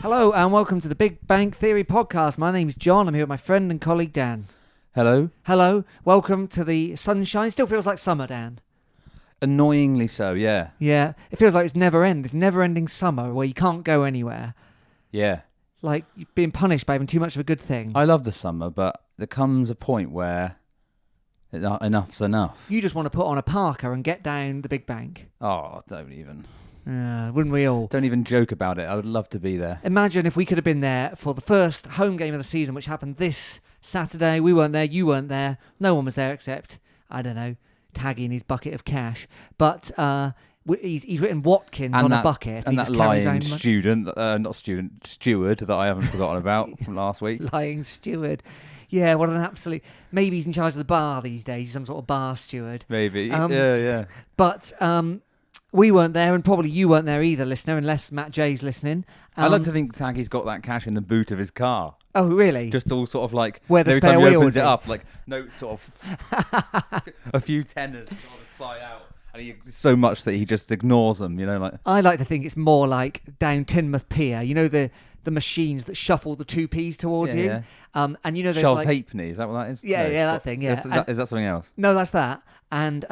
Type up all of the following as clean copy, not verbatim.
Hello and welcome to the Big Bang Theory podcast. My name's John. I'm here with my friend and colleague Dan. Hello. Hello. Welcome to the sunshine. Still feels like summer, Dan. Annoyingly so, yeah. Yeah. It feels like it's never-ending summer where you can't go anywhere. Yeah. Like you're being punished by having too much of a good thing. I love the summer, but there comes a point where enough's enough. You just want to put on a parka and get down the Big Bank. Oh, don't even. Wouldn't we all? Don't even joke about it. I would love to be there. Imagine if we could have been there for the first home game of the season, which happened this Saturday. We weren't there. You weren't there. No one was there except, I don't know, Taggy and his bucket of cash. But he's written Watkins on a bucket. And that lying steward that I haven't forgotten about from last week. Lying steward. Yeah, what an absolute... Maybe he's in charge of the bar these days. He's some sort of bar steward. Maybe. Yeah. But... we weren't there, and probably you weren't there either, listener, unless Matt J's listening. I like to think Taggy's got that cash in the boot of his car. Oh, really? Just all sort of like... Where the every spare time he wheel opens would it be. up, like, no, sort of... a few tenors sort of fly out. And he so much that he just ignores them, you know, like... I like to think it's more like down Teignmouth Pier. You know the machines that shuffle the 2p's towards you? Yeah. And you know there's Shelf like... halfpenny, is that what that is? Yeah, that thing, yeah. Is that something else? No, that's that. And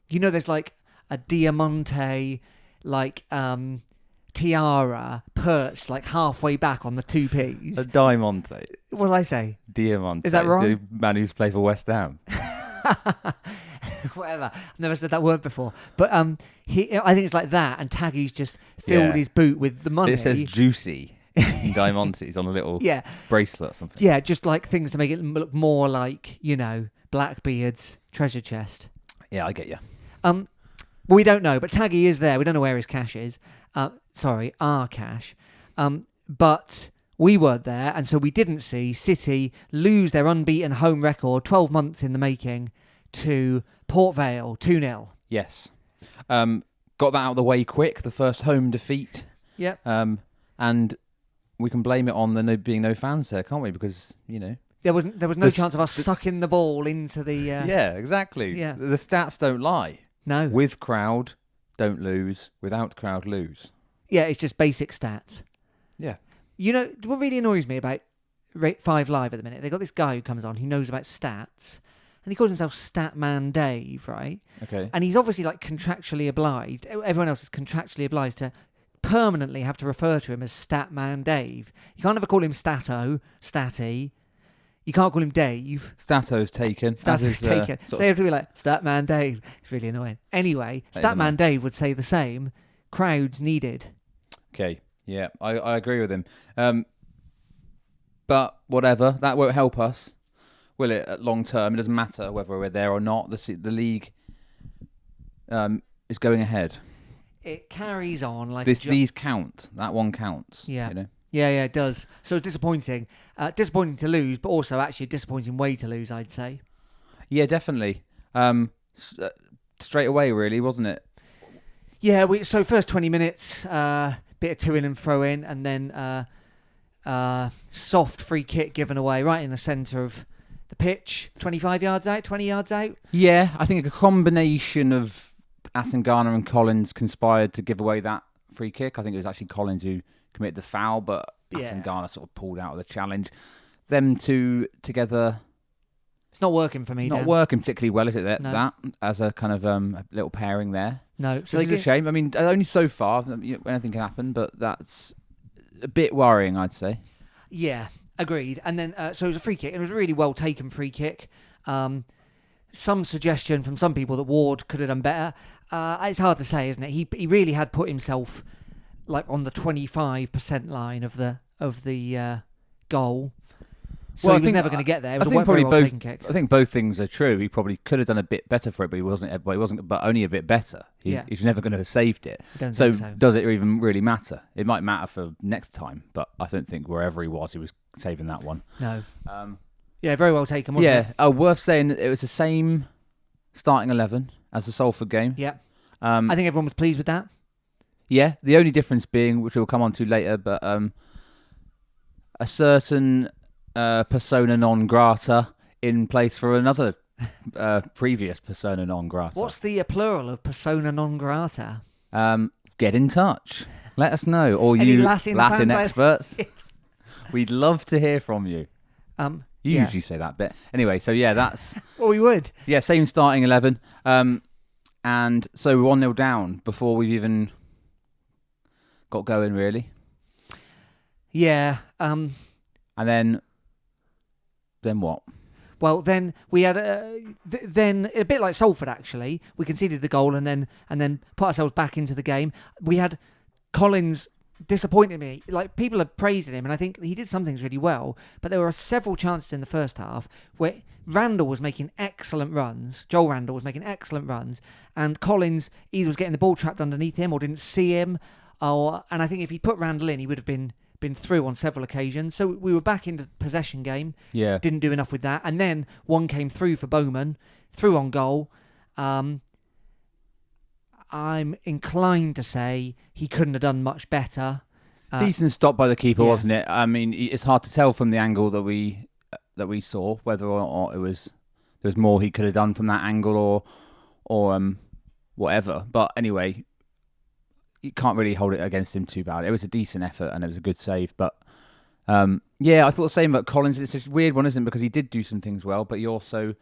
you know there's like a Diamante... like tiara perched like halfway back on the 2p's. A Diamante. What did I say? Diamante. Is that wrong? The man who's played for West Ham. Whatever. I've never said that word before. But I think it's like that, and Taggy's just filled his boot with the money. It says juicy in Diamantes on a little bracelet or something. Yeah, just like things to make it look more like, you know, Blackbeard's treasure chest. Yeah, I get you. Well, we don't know, but Taggy is there. We don't know where his cash is. Sorry, our cash. But we weren't there, and so we didn't see City lose their unbeaten home record, 12 months in the making, to Port Vale, 2-0. Yes. Got that out of the way quick, the first home defeat. Yep. And we can blame it on there being no fans there, can't we? Because, you know... There was no chance of us sucking the ball into the... Yeah, exactly. Yeah. The stats don't lie. No. With crowd, don't lose. Without crowd, lose. Yeah, it's just basic stats. Yeah. You know, what really annoys me about 5 Live at the minute, they got this guy who comes on, who knows about stats, and he calls himself Statman Dave, right? Okay. And he's obviously like contractually obliged. Everyone else is contractually obliged to permanently have to refer to him as Statman Dave. You can't ever call him Statty. You can't call him Dave. Stato's taken. Stato's taken. So they have to be like, Statman Dave. It's really annoying. Anyway, Statman Dave would say the same. Crowds needed. Okay. Yeah, I agree with him. But whatever, that won't help us, will it, at long term? It doesn't matter whether we're there or not. The league is going ahead. It carries on like... These count. That one counts. Yeah. You know? Yeah, it does. So it's disappointing. Disappointing to lose, but also actually a disappointing way to lose, I'd say. Yeah, definitely. Straight away, really, wasn't it? Yeah, so first 20 minutes, bit of to-in and throw-in, and then soft free kick given away right in the centre of the pitch. 25 yards out, 20 yards out. Yeah, I think a combination of Asengana and Collins conspired to give away that free kick. I think it was actually Collins who committed the foul, but Asengana sort of pulled out of the challenge. Them two together... It's not working for me, Not Dan. working particularly well, is it, that No. as a kind of a little pairing there? No. So it's a shame. I mean, only so far, anything can happen, but that's a bit worrying, I'd say. Yeah, agreed. And then, so it was a free kick. It was a really well taken free kick. Some suggestion from some people that Ward could have done better. It's hard to say, isn't it? He really had put himself like on the 25% line of the goal. So he was never going to get there. It was a very well taken kick. I think both things are true. He probably could have done a bit better for it, but he wasn't. But only a bit better. He's never going to have saved it. So does it even really matter? It might matter for next time, but I don't think wherever he was saving that one. No. Yeah, very well taken, wasn't it? Yeah. Worth saying it was the same starting 11 as the Salford game. Yeah. I think everyone was pleased with that. Yeah. The only difference being, which we'll come on to later, but a certain persona non grata in place for another previous persona non grata. What's the plural of persona non grata? Get in touch. Let us know, or Any you Latin fans experts. Yes. We'd love to hear from you. You usually say that bit. Anyway, so yeah, that's... Well, we would. Yeah, same starting 11. And so 1-0 down before we've even got going, really. Yeah. And then what? Well, then we had then a bit like Salford. Actually, we conceded the goal and then put ourselves back into the game. We had Collins disappointed me. Like, people are praising him, and I think he did some things really well. But there were several chances in the first half where Randall was making excellent runs. Joel Randall was making excellent runs, and Collins either was getting the ball trapped underneath him or didn't see him. And I think if he put Randall in, he would have been through on several occasions. So we were back into the possession game. Yeah. Didn't do enough with that. And then one came through for Bowman, through on goal. I'm inclined to say he couldn't have done much better. Decent stop by the keeper, wasn't it? I mean, it's hard to tell from the angle that we saw whether or not there was more he could have done from that angle or whatever. But anyway, you can't really hold it against him too bad. It was a decent effort and it was a good save. But yeah, I thought the same about Collins. It's a weird one, isn't it? Because he did do some things well, but he also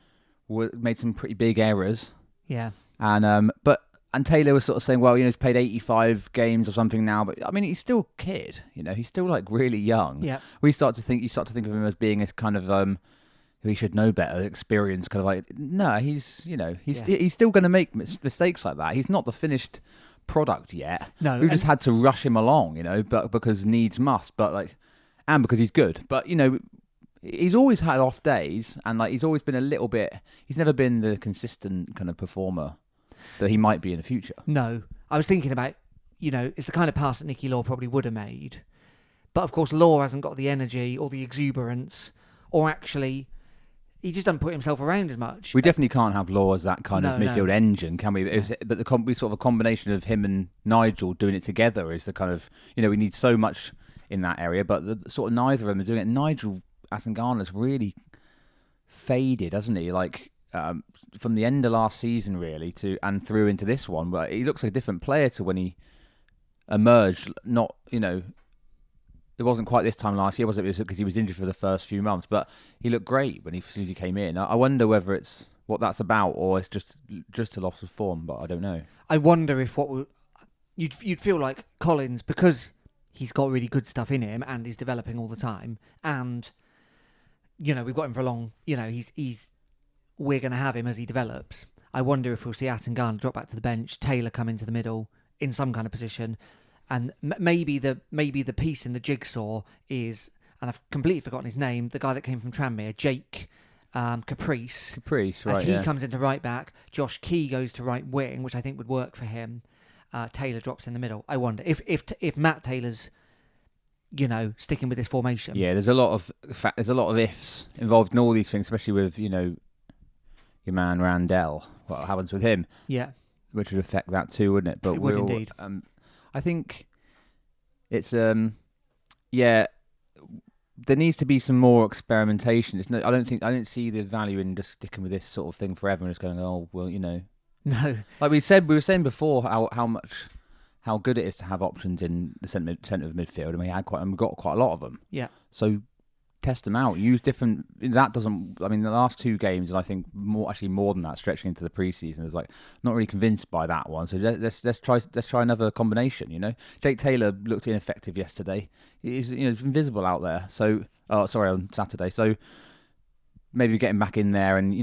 made some pretty big errors. Yeah. And Taylor was sort of saying, well, he's played 85 games or something now, but I mean, he's still a kid, he's still like really young. Yeah. You start to think of him as being a kind of who he should know better, experience, kind of like, no, he's still going to make mistakes like that. He's not the finished product yet. No. We've just had to rush him along, but because needs must, but and because he's good. But he's always had off days, and he's always been a little bit. He's never been the consistent kind of performer that he might be in the future. No. I was thinking about, it's the kind of pass that Nicky Law probably would have made. But of course, Law hasn't got the energy or the exuberance, or actually, he just doesn't put himself around as much. We definitely can't have Law as that kind of midfield engine, can we? Yeah. But we sort of a combination of him and Nigel doing it together is the kind of, we need so much in that area, but the sort of neither of them are doing it. Nigel Asangana's really faded, hasn't he? From the end of last season, really, and through into this one, but he looks like a different player to when he emerged. Not, it wasn't quite this time last year, was it? Because he was injured for the first few months, but he looked great when he came in. I wonder whether it's what that's about, or it's just a loss of form. But I don't know. I wonder if you'd feel like Collins, because he's got really good stuff in him and he's developing all the time, and we've got him for a long. We're going to have him as he develops. I wonder if we'll see Atangana drop back to the bench, Taylor come into the middle in some kind of position, and maybe the piece in the jigsaw is, and I've completely forgotten his name, the guy that came from Tranmere, Jake Caprice. Caprice, right? As he comes into right back, Josh Key goes to right wing, which I think would work for him. Taylor drops in the middle. I wonder if Matt Taylor's sticking with this formation. Yeah, there's a lot of ifs involved in all these things, especially with your man Randell. What happens with him? Yeah, which would affect that too, wouldn't it? But it would indeed. I think it's there needs to be some more experimentation. I don't see the value in just sticking with this sort of thing forever and just going, oh well, No, like we were saying before how good it is to have options in the centre of midfield, and we've got quite a lot of them. Yeah. So test them out. Use different. That doesn't. I mean, the last two games, and I think more than that, stretching into the preseason, is not really convinced by that one. So let's try another combination. Jake Taylor looked ineffective yesterday. He's invisible out there. So on Saturday. So maybe get him back in there, and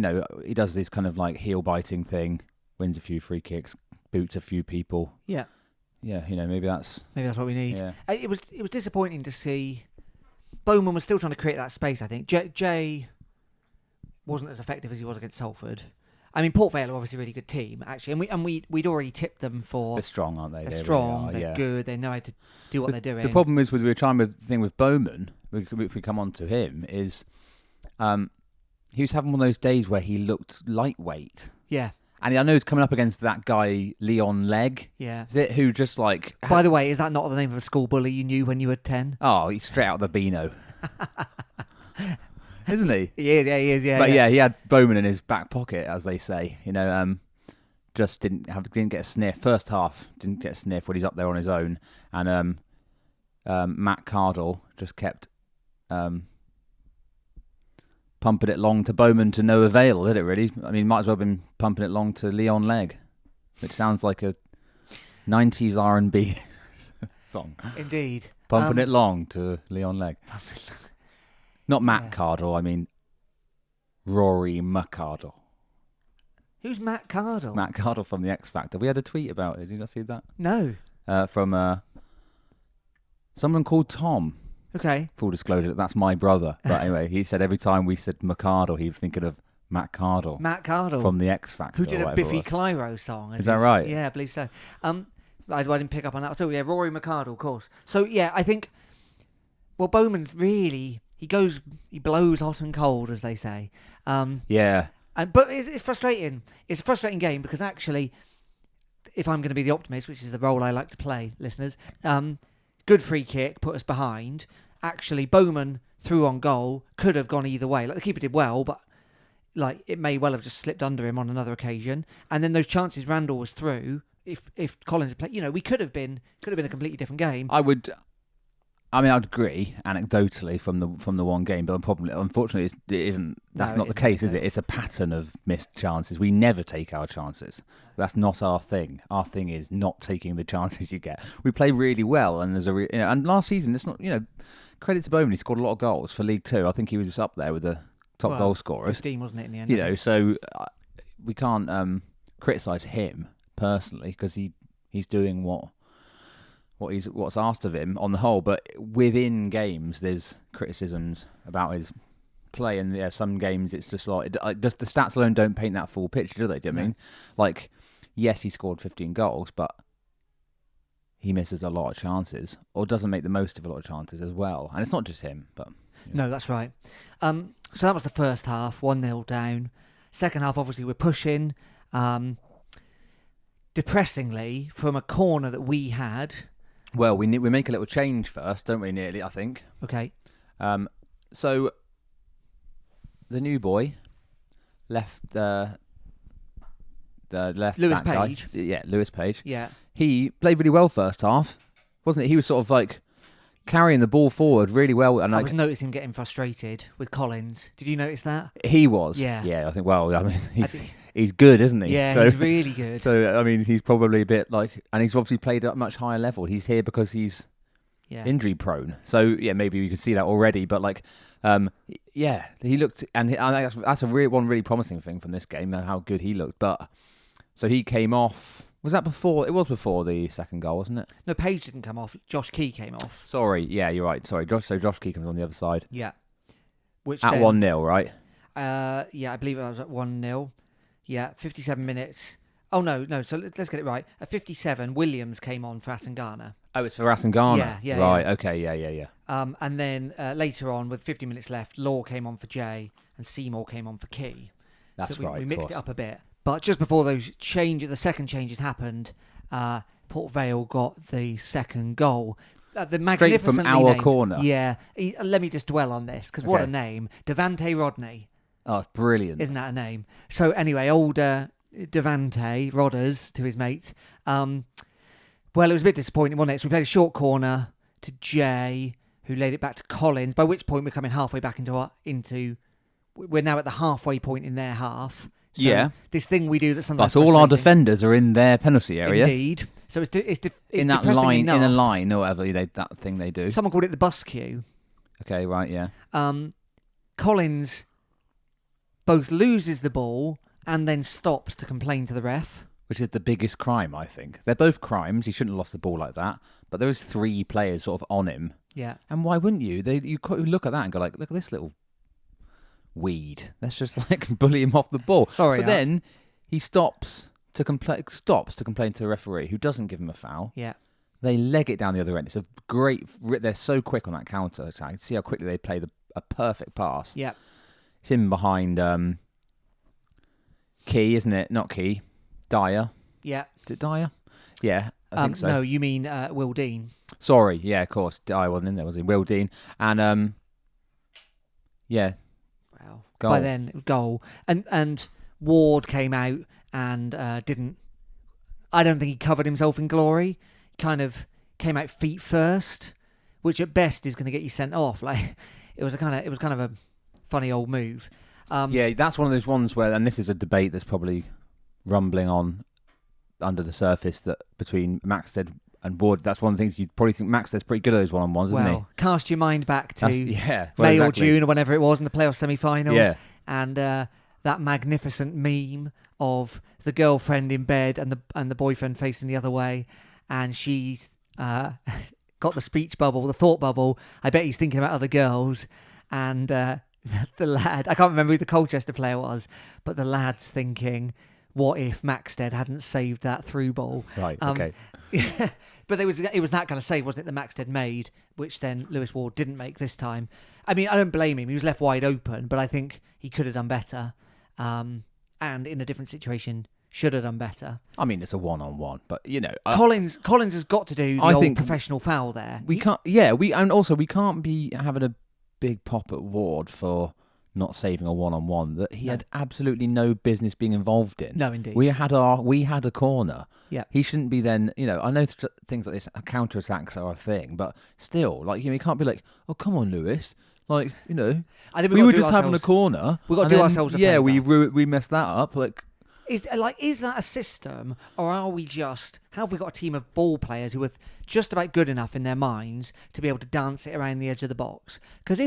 he does this kind of heel biting thing, wins a few free kicks, boots a few people. Yeah. Yeah. Maybe that's what we need. Yeah. It was disappointing to see. Bowman was still trying to create that space, I think. Jay wasn't as effective as he was against Salford. I mean, Port Vale are obviously a really good team, actually, and we'd already tipped them for. They're strong, aren't they? They're strong. Really they're good. They know how to do what they're doing. The problem is we were trying with the thing with Bowman. If we come on to him, is he was having one of those days where he looked lightweight. Yeah. And I know he's coming up against that guy, Leon Legg. Yeah. Is it? Who just By the way, is that not the name of a school bully you knew when you were 10? Oh, he's straight out of the Beano. Isn't he? He is, yeah, he is, yeah. But yeah, he had Bowman in his back pocket, as they say. just didn't get a sniff. First half didn't get a sniff when he's up there on his own, and Matt Cardle just kept pumping it long to Bowman to no avail, did it really? I mean, might as well have been pumping it long to Leon Legg, which sounds like a 90s R&B song. Indeed. Pumping it long to Leon Legg. Not Matt Cardle, I mean Rory McCardle. Who's Matt Cardle? Matt Cardle from the X Factor. We had a tweet about it. Did you not see that? No. From someone called Tom. Okay. Full disclosure, that's my brother. But anyway, he said every time we said McCardle, he was thinking of Matt Cardle. Matt Cardle. From the X Factor. Who did a Biffy Clyro song. Is that right? Yeah, I believe so. I didn't pick up on that at all. Yeah, Rory McCardle, of course. So, yeah, I think, well, Bowman's really, he blows hot and cold, as they say. Yeah. But it's frustrating. It's a frustrating game because actually, if I'm going to be the optimist, which is the role I like to play, listeners, good free kick, put us behind. Actually, Bowman threw on goal, could have gone either way. Like the keeper did well, but like it may well have just slipped under him on another occasion. And then those chances Randall was through, if Collins had played, we could have been a completely different game. I'd agree anecdotally from the one game, but unfortunately, it isn't. That's not the case, is it? It's a pattern of missed chances. We never take our chances. That's not our thing. Our thing is not taking the chances you get. We play really well, and and last season, it's not. Credit to Bowman, he scored a lot of goals for League Two. I think he was up there with the top goal scorers. 15, wasn't it, in the end? So we can't criticise him personally because he's doing what's asked of him on the whole. But within games, there's criticisms about his play, and some games it's just like just the stats alone don't paint that full picture, do they? Do you know what I mean? Like, yes, he scored 15 goals, but he misses a lot of chances or doesn't make the most of a lot of chances as well. And it's not just him, but... No, that's right. So that was the first half, 1-0 down. Second half, obviously, we're pushing. Depressingly, from a corner that we had... Well, we make a little change first, don't we, nearly, I think. Okay. So, the new boy left... the left Lewis back Page. Guy. Yeah, Lewis Page. Yeah. He played really well first half, wasn't it? He was sort of like carrying the ball forward really well. And I was noticing him getting frustrated with Collins. Did you notice that? He was. Yeah. Yeah, I think, he's good, isn't he? Yeah, he's really good. So, he's probably a bit like... And he's obviously played at a much higher level. He's here because he's injury prone. So, yeah, maybe we can see that already. But, he looked... And that's a one really promising thing from this game, how good he looked. But... So he came off... Was that before? It was before the second goal, wasn't it? No, Page didn't come off. Josh Key came off. Sorry. Yeah, you're right. Sorry. Josh Key comes on the other side. Yeah. At 1-0, right? Yeah, I believe I was at 1-0. Yeah, 57 minutes. Oh, no. So let's get it right. At 57, Williams came on for Asengana. Oh, it's for Asengana? Yeah. Right, yeah. Okay, yeah. And then later on, with 50 minutes left, Law came on for Jay and Seymour came on for Key. That's right, we mixed it up a bit. But just before the second changes happened, Port Vale got the second goal. The Straight from our named, corner. Yeah. Let me just dwell on this, because what a name. Devante Rodney. Oh, brilliant. Isn't that a name? So anyway, older Devante Rodders to his mates. Well, it was a bit disappointing, wasn't it? So we played a short corner to Jay, who laid it back to Collins, by which point we're coming halfway back we're now at the halfway point in their half. So this thing we do that sometimes. But all our defenders are in their penalty area. Indeed. So it's in that depressing line, enough. in a line, or whatever that thing they do. Someone called it the bus queue. Okay, right, yeah. Collins both loses the ball and then stops to complain to the ref. Which is the biggest crime, I think. They're both crimes. He shouldn't have lost the ball like that. But there was 3 players sort of on him. Yeah. And why wouldn't you? You look at that and go like, look at this little weed. Let's just bully him off the ball. Sorry, but then he stops to complain to the referee, who doesn't give him a foul. Yeah. They leg it down the other end. It's a great... They're so quick on that counter attack. See how quickly they play a perfect pass. Yeah. It's in behind Key, isn't it? Not Key. Dyer. Yeah. Is it Dyer? Yeah, I think so. No, you mean Will Dean. Sorry, yeah, of course. Dyer wasn't in there, was he? Will Dean. And, yeah. Wow. Goal. By then, goal. And Ward came out and didn't I don't think he covered himself in glory. He kind of came out feet first, which at best is going to get you sent off. Like it was kind of a funny old move. Yeah, that's one of those ones where, and this is a debate that's probably rumbling on under the surface, that between Maxted and Ward, that's one of the things you'd probably think Maxted's pretty good at those one-on-ones, isn't he? Cast your mind back to May or June or whenever it was in the playoff semi-final. Yeah. And that magnificent meme of the girlfriend in bed and the boyfriend facing the other way, and she's got the speech bubble, the thought bubble. I bet he's thinking about other girls, and the lad, I can't remember who the Colchester player was, but the lad's thinking, what if Maxted hadn't saved that through ball? Right, okay. Yeah, but it was that kind of save, wasn't it, that Maxted made, which then Lewis Ward didn't make this time. I mean, I don't blame him. He was left wide open, but I think he could have done better. And in a different situation, should have done better. I mean, it's a one-on-one, but Collins has got to do the old professional foul there. We can't be having a big pop at Ward for not saving a one-on-one that he had absolutely no business being involved in. No, indeed. We had a corner. Yeah. He shouldn't be then, I know things like this, counter-attacks are a thing, but still, you can't be like, oh, come on, Lewis. I think we were just having a corner. We've got to do ourselves a favour. Yeah, we messed that up. Is that a system, or have we got a team of ball players who are just about good enough in their minds to be able to dance it around the edge of the box? Because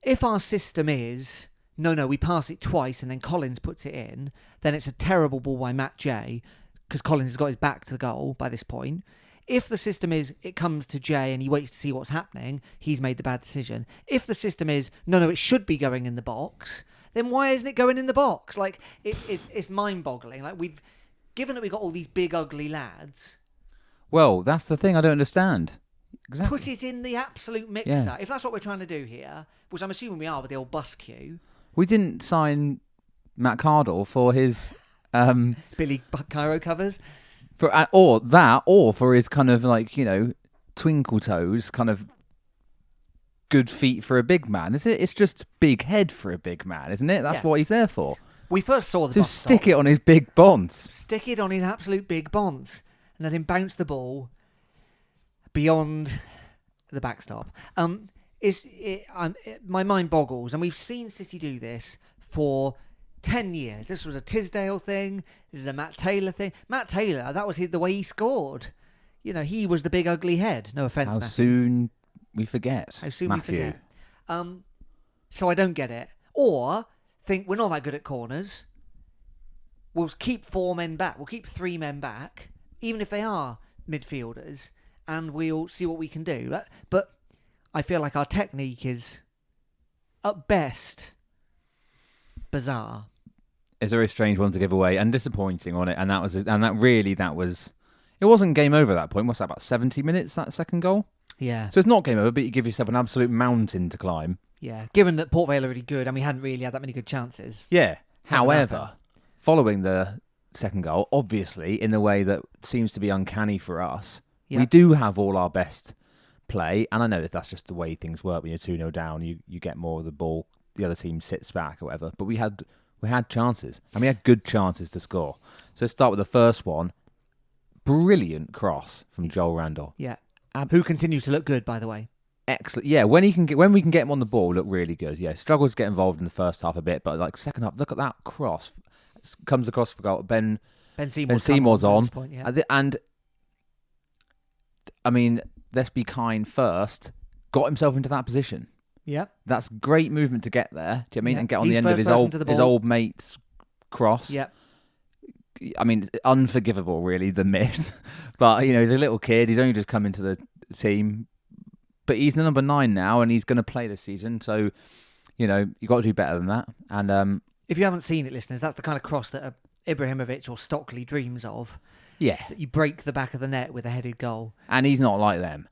if our system is, no, we pass it twice and then Collins puts it in, then it's a terrible ball by Matt Jay, because Collins has got his back to the goal by this point. If the system is, it comes to Jay and he waits to see what's happening, he's made the bad decision. If the system is, no, it should be going in the box, then why isn't it going in the box? It's mind-boggling. Given that we've got all these big, ugly lads... Well, that's the thing I don't understand. Exactly. Put it in the absolute mixer. Yeah. If that's what we're trying to do here, which I'm assuming we are with the old bus queue. We didn't sign Matt Cardle for his... Billy Cairo covers? Or for his kind of twinkle toes, kind of good feet for a big man, is it? It's just big head for a big man, isn't it? That's what he's there for. We first saw the so bus stick stop. It on his big bonds. Stick it on his absolute big bonds, and let him bounce the ball beyond the backstop. My mind boggles, and we've seen City do this for 10 years. This was a Tisdale thing. This is a Matt Taylor thing. Matt Taylor, that was the way he scored. He was the big ugly head. No offence, How Matthew. soon we forget. How soon Matthew. we forget. So I don't get it. Or think we're not that good at corners. We'll keep 4 men back. We'll keep 3 men back, even if they are midfielders, and we'll see what we can do. But I feel like our technique is, at best, bizarre. It's a very strange one to give away and disappointing on it. And it wasn't game over at that point. What's that, about 70 minutes, that second goal? Yeah. So it's not game over, but you give yourself an absolute mountain to climb. Yeah, given that Port Vale are really good and we hadn't really had that many good chances. Yeah. However, following the second goal, obviously, in the way that seems to be uncanny for us, we do have all our best play. And I know that's just the way things work. When you're 2-0 down, you get more of the ball. The other team sits back or whatever. But we had chances, and we had good chances to score. So let's start with the first one. Brilliant cross from Joel Randall. Yeah. Who continues to look good, by the way. Excellent. Yeah, when we can get him on the ball, look really good. Yeah, struggles to get involved in the first half a bit, but second half, look at that cross. Comes across for goal. Ben Seymour's on. Point, yeah. And I mean, let's be kind first. Got himself into that position. Yeah. That's great movement to get there. Do you know what I mean? Yeah. And get on the end of his old mate's cross. Yeah. I mean, it's unforgivable, really, the miss. But, he's a little kid. He's only just come into the team. But he's the number 9 now, and he's going to play this season. So, you've got to do better than that. And if you haven't seen it, listeners, that's the kind of cross that Ibrahimovic or Stockley dreams of. Yeah. That you break the back of the net with a headed goal. And he's not like them.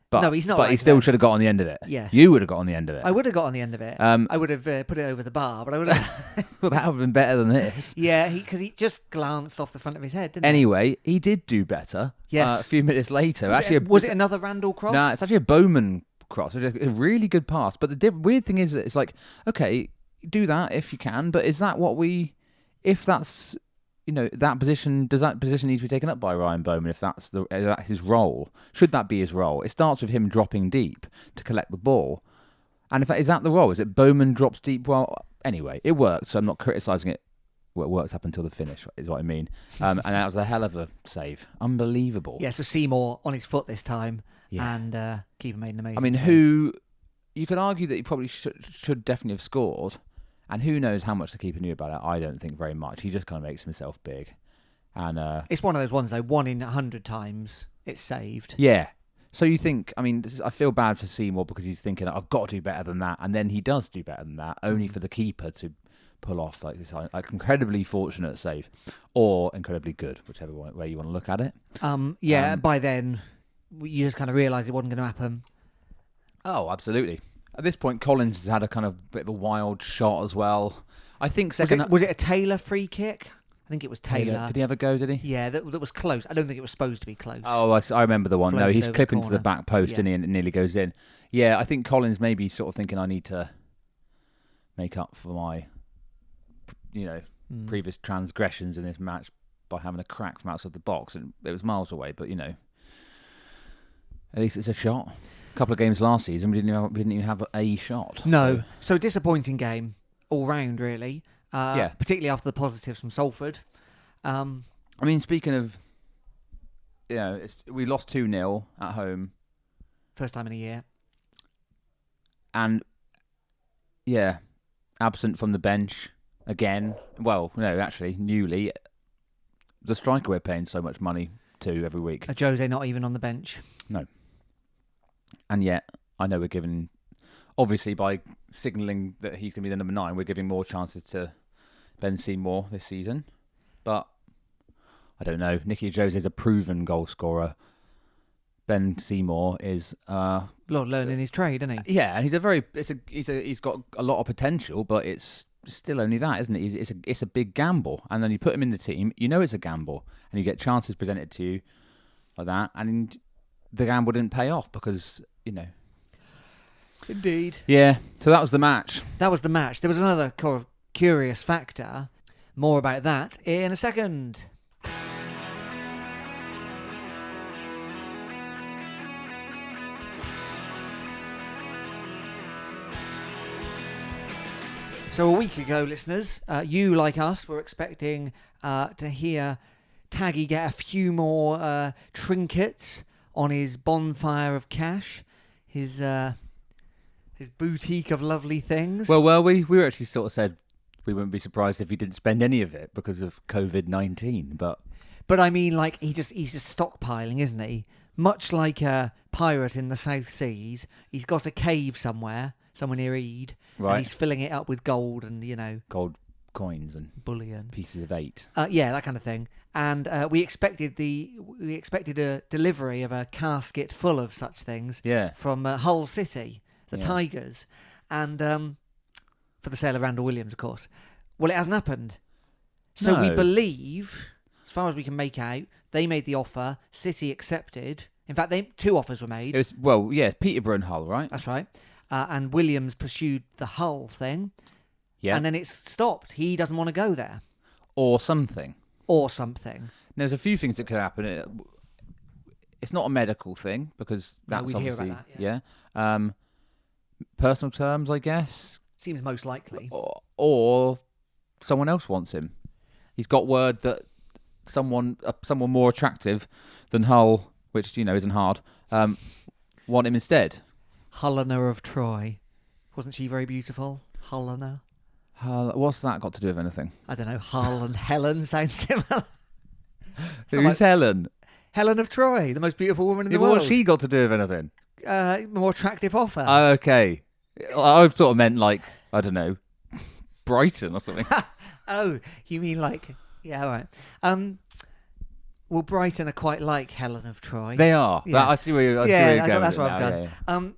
But, no, he's not. But he still should have got on the end of it. Yes. You would have got on the end of it. I would have got on the end of it. I would have put it over the bar, but I would have... Well, that would have been better than this. Yeah, because he just glanced off the front of his head, didn't he? Anyway, he did do better. Yes. A few minutes later. Was it another Randall cross? No, it's actually a Bowman cross. It's a really good pass. But the weird thing is that it's like, okay, do that if you can, but is that what we... If that's... that position need to be taken up by Ryan Bowman if that's his role? Should that be his role? It starts with him dropping deep to collect the ball, and is that the role? Is it Bowman drops deep? Well, anyway, it worked, so I'm not criticising it. Well, it worked up until the finish, is what I mean. And that was a hell of a save, unbelievable. Yeah, so Seymour on his foot this time, and keeper made an amazing. I mean, save. You could argue that he probably should definitely have scored. And who knows how much the keeper knew about it? I don't think very much. He just kind of makes himself big. And it's one of those ones, though, 1 in 100 times it's saved. Yeah. So you think, I mean, I feel bad for Seymour because he's thinking, I've got to do better than that. And then he does do better than that, only for the keeper to pull off like this incredibly fortunate save. Or incredibly good, whichever way you want to look at it. By then, you just kind of realised it wasn't going to happen. Oh, absolutely. At this point, Collins has had a kind of bit of a wild shot as well. I think was it a Taylor free kick? I think it was Taylor. Did he have a go, did he? Yeah, that was close. I don't think it was supposed to be close. Oh, I remember the one. No, he's clipping to the back post, yeah. didn't he? And it nearly goes in. Yeah, I think Collins may be sort of thinking I need to make up for my, previous transgressions in this match by having a crack from outside the box. And it was miles away, but, at least it's a shot. A couple of games last season, we didn't even have a shot. No. So a disappointing game all round, really. Particularly after the positives from Salford. I mean, speaking of, we lost 2-0 at home. First time in a year. And, absent from the bench again. Well, no, actually, newly. The striker we're paying so much money to every week. Jose not even on the bench. No. And yet, I know we're giving, obviously by signalling that he's going to be the number 9, we're giving more chances to Ben Seymour this season. But, I don't know, Nicky Jose is a proven goal scorer. Ben Seymour is... learning his trade, isn't he? Yeah, and he's got a lot of potential, but it's still only that, isn't it? It's a big gamble. And then you put him in the team, it's a gamble. And you get chances presented to you like that, and... the gamble didn't pay off because, Indeed. Yeah, so that was the match. There was another kind of curious factor. More about that in a second. So a week ago, listeners, you, like us, were expecting to hear Taggy get a few more trinkets on his bonfire of cash, his boutique of lovely things. Well, we were actually sort of said we wouldn't be surprised if he didn't spend any of it because of COVID-19, but I mean, like he's just stockpiling, isn't he? Much like a pirate in the South Seas, he's got a cave somewhere near Ede, right? And he's filling it up with gold and gold coins and bullion, pieces of 8. That kind of thing. And we expected a delivery of a casket full of such things from Hull City, the Tigers, and for the sale of Randall Williams, of course. Well, it hasn't happened. So we believe, as far as we can make out, they made the offer, City accepted. In fact, 2 offers were made. It was, Peterborough and Hull, right? That's right. And Williams pursued the Hull thing. Yeah. And then it's stopped. He doesn't want to go there. Or something. There's a few things that could happen. It's not a medical thing because that's obviously hear about that, yeah. Personal terms, I guess. Seems most likely. Or someone else wants him. He's got word that someone more attractive than Hull, which isn't hard, want him instead. Helena of Troy, wasn't she very beautiful? Helena. What's that got to do with anything? I don't know. Hull and Helen sound similar. Who's Helen? Helen of Troy, the most beautiful woman in the world. What's she got to do with anything? More attractive offer. Okay. I've sort of meant like, I don't know, Brighton or something. Oh, you mean like... Yeah, all right. Well, Brighton are quite like Helen of Troy. They are. Yeah. I see where you're going. That's what I've done. Yeah.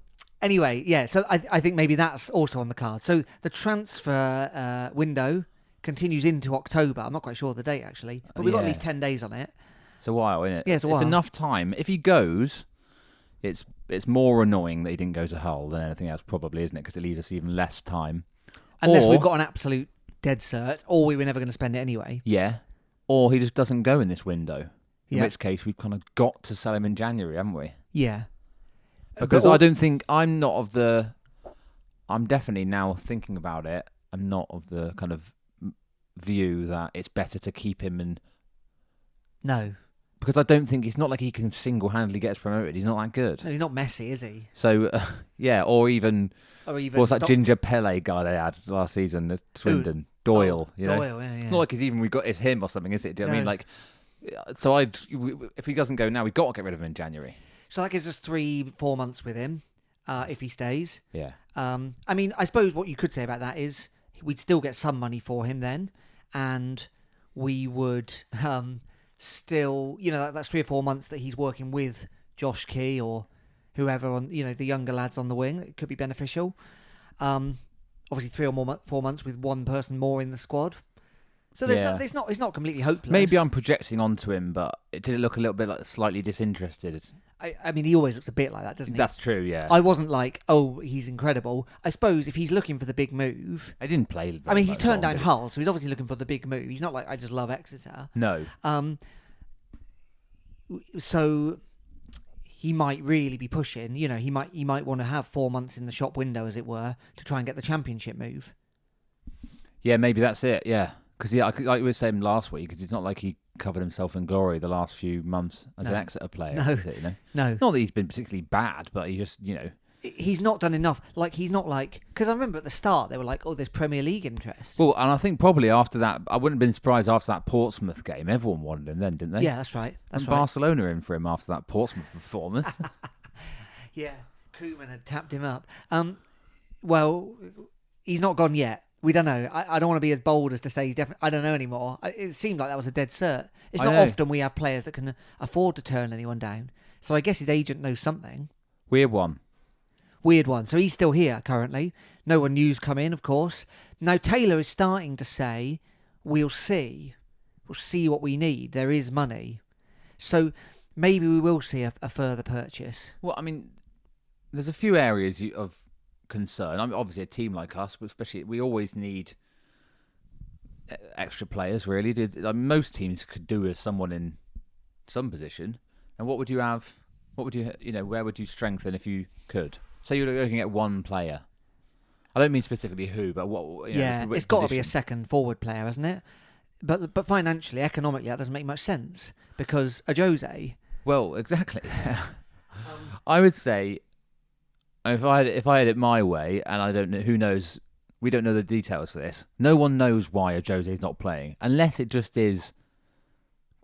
Anyway, so I think maybe that's also on the card. So the transfer window continues into October. I'm not quite sure of the date, actually. But we've got at least 10 days on it. It's a while, isn't it? Yeah, it's a while. It's enough time. If he goes, it's more annoying that he didn't go to Hull than anything else, probably, isn't it? Because it leaves us even less time. Unless we've got an absolute dead cert, or we were never going to spend it anyway. Yeah. or he just doesn't go in this window. In Yeah. which case, we've kind of got to sell him in January, haven't we? Yeah. Because I don't think I'm not of the. I'm definitely now thinking about it. I'm not of the kind of view that it's better to keep him and. No. Because I don't think it's not like he can single-handedly get us promoted. He's not that good. No, he's not Messi, is he? So or even what's that stop... ginger Pele guy they had last season at Swindon? Doyle, you know. Doyle, yeah. It's not like it's him or something, is it? Do you know what I mean? Like, so if he doesn't go now, we've got to get rid of him in January. So that gives us 3-4 months with him, if he stays. Yeah. I mean, I suppose what you could say about that is we'd still get some money for him then, and we would still, that's 3 or 4 months that he's working with Josh Key or whoever on, the younger lads on the wing. It could be beneficial. Obviously 3 or 4 months with one person more in the squad. So it's not completely hopeless. Maybe I'm projecting onto him, but it did look a little bit like slightly disinterested. I mean, he always looks a bit like that, doesn't he? That's true, yeah. I wasn't like, oh, he's incredible. I suppose if he's looking for the big move... I didn't play I mean, he's turned down Hull, so he's obviously looking for the big move. He's not like, I just love Exeter. No. So he might really be pushing. He might want to have 4 months in the shop window, as it were, to try and get the championship move. Yeah, maybe that's it, yeah. Because, like we were saying last week, because it's not like he covered himself in glory the last few months as an Exeter player. No. Is it, No. Not that he's been particularly bad, but he just, He's not done enough. Like, he's not like... Because I remember at the start, they were like, oh, there's Premier League interest. Well, and I think probably after that, I wouldn't have been surprised after that Portsmouth game. Everyone wanted him then, didn't they? Yeah, that's right. And Barcelona in for him after that Portsmouth performance. Yeah, Koeman had tapped him up. Well, he's not gone yet. We don't know. I don't want to be as bold as to say he's definitely... I don't know anymore. It seemed like that was a dead cert. It's not often we have players that can afford to turn anyone down. So I guess his agent knows something. Weird one. So he's still here currently. No one new's come in, of course. Now Taylor is starting to say, we'll see. We'll see what we need. There is money. So maybe we will see a further purchase. Well, I mean, there's a few areas of concern. I mean, obviously a team like us, but especially we always need extra players, really. Most teams could do with someone in some position. And what would you have? What would you, where would you strengthen if you could? Say you're looking at one player. I don't mean specifically who, but what? It's got to be a second forward player, hasn't it? But financially, economically, that doesn't make much sense because a Jose. Well, exactly. I would say if I had it my way, and I don't know, who knows? We don't know the details for this. No one knows why a Jose is not playing, unless it just is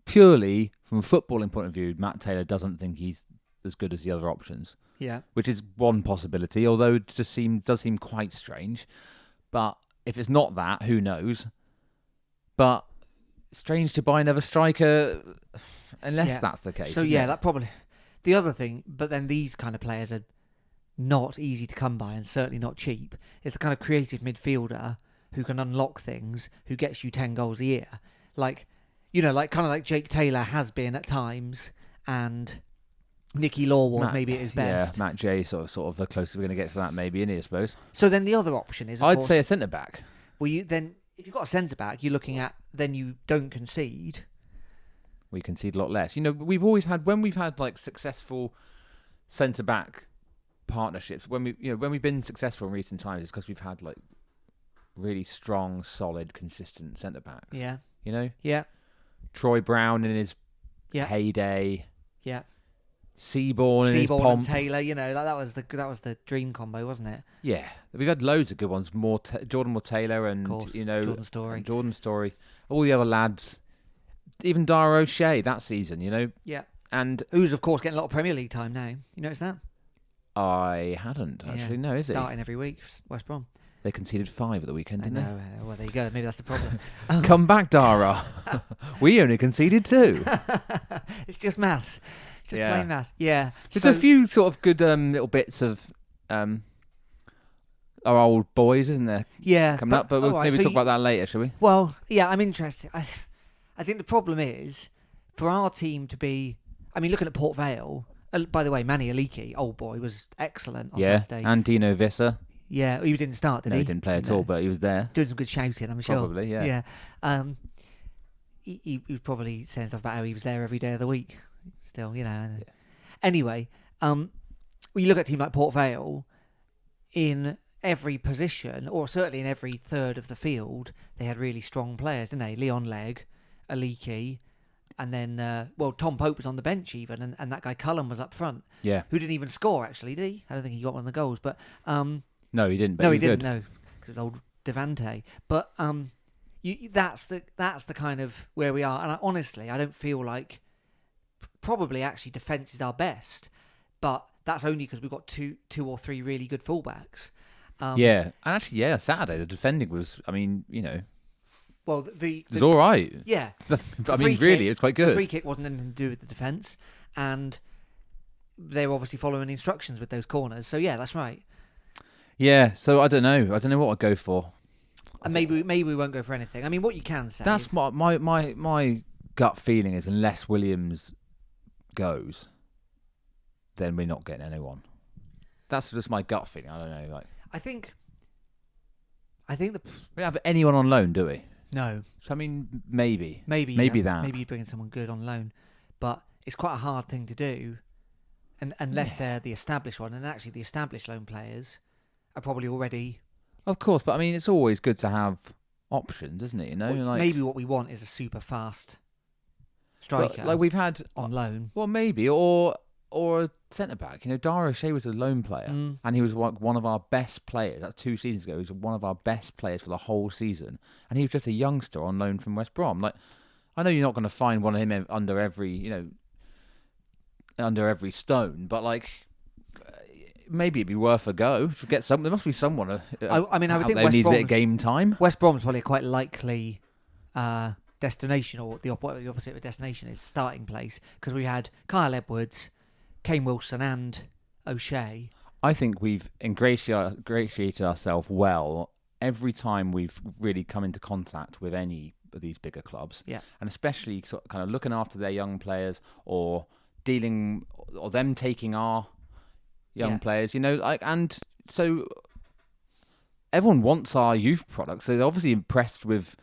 purely from a footballing point of view. Matt Taylor doesn't think he's as good as the other options. Yeah, which is one possibility, although it just does seem quite strange. But if it's not that, who knows? But strange to buy another striker, unless that's the case. So that probably the other thing. But then these kind of players are not easy to come by, and certainly not cheap. It's the kind of creative midfielder who can unlock things, who gets you 10 goals a year, like Jake Taylor has been at times, and Nicky Law was maybe at his best. Yeah, Matt J sort of the closest we're going to get to that, maybe, isn't he, I suppose. So then the other option is, I'd say a centre back. Well, if you've got a centre back, you're looking at then you don't concede. We concede a lot less. We've always had when we've had like successful centre back partnerships. When we've been successful in recent times, it's because we've had like really strong, solid, consistent centre backs. Yeah. Yeah. Troy Brown in his Yeah. heyday. Yeah. Seaborn and and Taylor, that was the dream combo, wasn't it? Yeah, we've had loads of good ones. Jordan Moore Taylor and Jordan Story, all the other lads, even Dara O'Shea that season. Yeah, and who's of course getting a lot of Premier League time now. You notice that? I hadn't actually. No, is it starting every week? West Brom. They conceded 5 at the weekend, didn't they? Well, there you go. Maybe that's the problem. Come back, Dara. We only conceded 2. It's just maths. It's just plain maths. Yeah. There's a few sort of good little bits of our old boys, isn't there? Yeah. Coming up, but we'll maybe talk about that later, shall we? Well, yeah, I'm interested. I think the problem is for our team to be... I mean, looking at Port Vale... by the way, Manny Aliki, old boy, was excellent on Saturday. And Dino Visser. Yeah, he didn't start, did he? No, he didn't play at all, but he was there. Doing some good shouting, I'm sure. Probably, yeah. Yeah. he was probably saying stuff about how he was there every day of the week. Still, Anyway, when you look at a team like Port Vale, in every position, or certainly in every third of the field, they had really strong players, didn't they? Leon Legg, Aliki, and then, Tom Pope was on the bench even, and that guy Cullen was up front. Yeah. Who didn't even score, actually, did he? I don't think he got one of the goals, but... no, he didn't. But no, he didn't, good. no, because it's old Devante. But that's the kind of where we are. And honestly, I don't feel like... Probably, actually, defence is our best. But that's only because we've got two or three really good fullbacks. And actually, Saturday, the defending was, Well, it was all right. Yeah. Really, it's quite good. The free kick wasn't anything to do with the defence. And they were obviously following instructions with those corners. So, yeah, that's right. Yeah, so I don't know. I don't know what I'd go for. And maybe we won't go for anything. I mean, what you can say That's is... my gut feeling is unless Williams goes, then we're not getting anyone. That's just my gut feeling. I don't know. I think we don't have anyone on loan, do we? No. So maybe that. Maybe you bring in someone good on loan, but it's quite a hard thing to do, and unless they're the established one. And actually, the established loan players are probably already. Of course, but it's always good to have options, isn't it? Maybe what we want is a super fast striker, like we've had on loan. Well, maybe or a centre back. Dara O'Shea was a loan player, and he was one of our best players. That's 2 seasons ago. He was one of our best players for the whole season, and he was just a youngster on loan from West Brom. I know you're not going to find one of him under every stone, but maybe it'd be worth a go to get some. There must be someone. I would think West needs a bit of game time. West Brom's probably a quite likely destination, or the opposite of a destination is starting place, because we had Kyle Edwards, Kane Wilson, and O'Shea. I think we've ingratiated ourselves well every time we've really come into contact with any of these bigger clubs, and especially sort of kind of looking after their young players or dealing or them taking our young players, and so everyone wants our youth products. So they're obviously impressed with